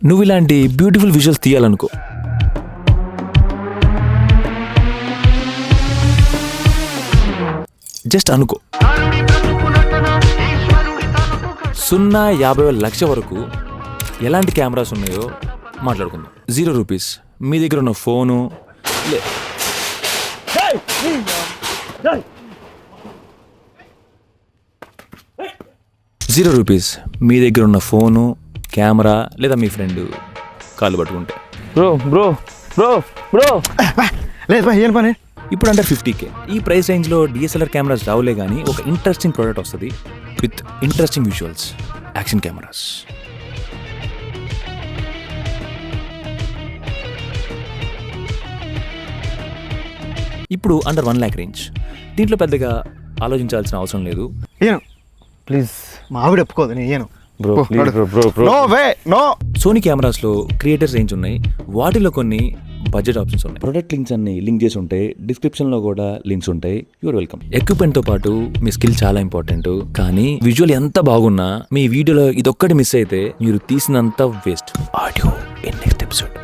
నువ్వు ఇలాంటి beautiful visuals తీయాలనుకో, just అనుకో 0-50,000 వరకు ఎలాంటి కెమెరాస్ ఉన్నాయో మాట్లాడుకుందాం. 0 రూపీస్ మీ దగ్గర ఉన్న ఫోను ₹0 మీ దగ్గర ఉన్న ఫోను, కెమెరా లేదా మీ ఫ్రెండ్ కాళ్ళు పట్టుకుంటే. బ్రో బ్రో బ్రో బ్రో లేదు బా, ఏం పని? ఇప్పుడు అండర్ 50K ఈ ప్రైస్ రేంజ్లో డిఎస్ఎల్ఆర్ కెమెరాస్ రావులే కానీ ఒక ఇంట్రెస్టింగ్ ప్రోడక్ట్ వస్తుంది with interesting visuals, action cameras. ఇప్పుడు అండర్ 1 lakh రేంజ్. దీంట్లో పెద్దగా ఆలోచించాల్సిన అవసరం లేదు. ఏను ప్లీజ్ మా ఆవిడ ఒప్పుకోదు, నేను ఏను. Bro please bro bro bro no way no. Sony కెమెరాస్లో క్రియేటర్స్ రేంజ్ ఉన్నాయి, వాటిలో కొన్ని బడ్జెట్ ఆప్షన్స్ ఉన్నాయి. ప్రొడక్ట్ లింక్స్ అన్ని లింక్ చేసి ఉంటాయి, డిస్క్రిప్షన్లో కూడా లింక్స్ ఉంటాయి. You're welcome. ఎక్విప్మెంట్తో పాటు మీ స్కిల్ చాలా ఇంపార్టెంట్, కానీ విజువల్ ఎంత బాగున్నా మీ వీడియోలో ఇదొక్కటి మిస్ అయితే మీరు తీసినంత waste. Audio in next episode.